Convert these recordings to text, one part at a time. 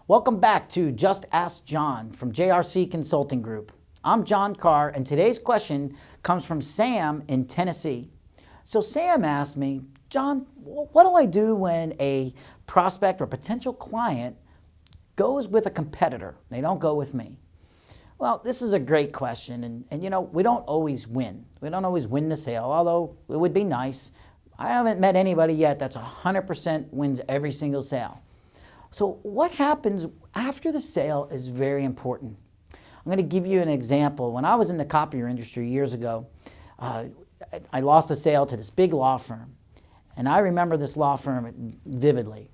Welcome back to Just Ask John from JRC Consulting Group. I'm John Carr, and today's question comes from Sam in Tennessee. So Sam asked me, John, what do I do when a prospect or potential client goes with a competitor? They don't go with me. Well, this is a great question, and you know, we don't always win. We don't always win the sale, although it would be nice. I haven't met anybody yet that's 100% wins every single sale. So what happens after the sale is very important. I'm going to give you an example. When I was in the copier industry years ago, I lost a sale to this big law firm. And I remember this law firm vividly.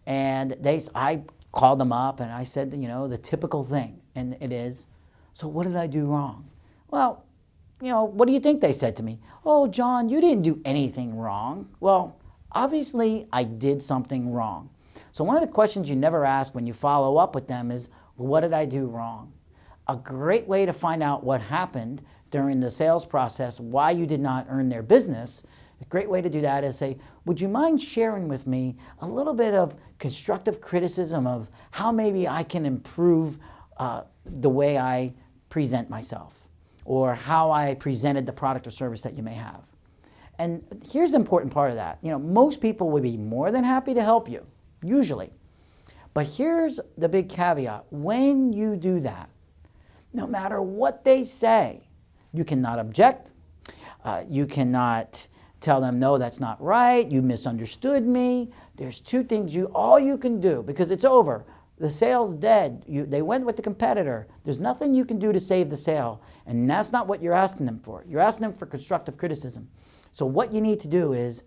And I called them up and I said, you know, the typical thing, and it is, so what did I do wrong? Well, you know, what do you think they said to me? Oh, John, you didn't do anything wrong. Well, obviously I did something wrong. So one of the questions you never ask when you follow up with them is, what did I do wrong? A great way to find out what happened during the sales process, why you did not earn their business, a great way to do that is say, would you mind sharing with me a little bit of constructive criticism of how maybe I can improve the way I present myself, or how I presented the product or service that you may have. And here's the important part of that. You know, most people would be more than happy to help you, usually. But here's the big caveat. When you do that, no matter what they say, you cannot object. You cannot tell them, no, that's not right. You misunderstood me. There's two things all you can do, because it's over. The sale's dead. They went with the competitor. There's nothing you can do to save the sale. And that's not what you're asking them for. You're asking them for constructive criticism. So what you need to do is,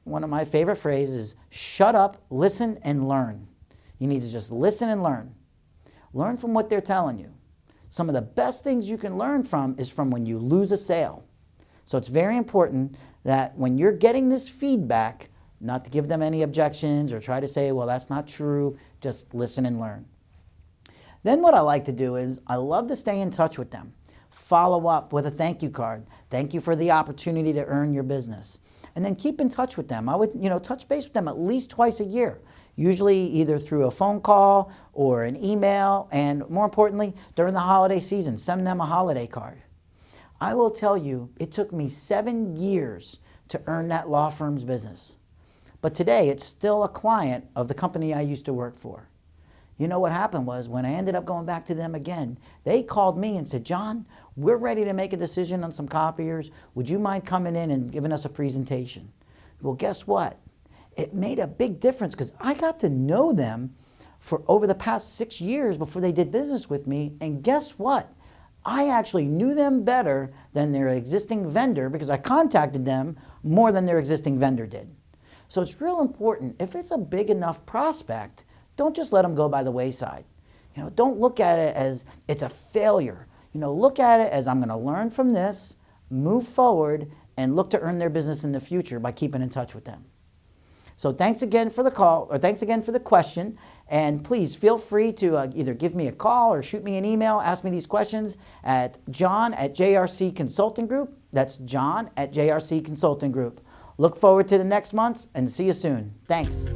one of my favorite phrases, shut up, listen, and learn. You need to just listen and learn. Learn from what they're telling you. Some of the best things you can learn from is from when you lose a sale. So it's very important that when you're getting this feedback, not to give them any objections or try to say, well, that's not true, just listen and learn. Then what I like to do is I love to stay in touch with them. Follow up with a thank you card. Thank you for the opportunity to earn your business. And then keep in touch with them. I would, touch base with them at least twice a year, usually either through a phone call or an email, and more importantly, during the holiday season, send them a holiday card. I will tell you, it took me 7 years to earn that law firm's business. But today, it's still a client of the company I used to work for. You know what happened was, when I ended up going back to them again, they called me and said, John, we're ready to make a decision on some copiers. Would you mind coming in and giving us a presentation? Well, guess what? It made a big difference, because I got to know them for over the past 6 years before they did business with me. And guess what? I actually knew them better than their existing vendor, because I contacted them more than their existing vendor did. So it's real important. If it's a big enough prospect, don't just let them go by the wayside. Don't look at it as it's a failure. Look at it as, I'm going to learn from this, move forward, and look to earn their business in the future by keeping in touch with them. So thanks again for the call, or thanks again for the question. And please feel free to either give me a call or shoot me an email, ask me these questions at john@JRC Consulting Group. That's john@JRC Consulting Group. Look forward to the next month and see you soon. Thanks.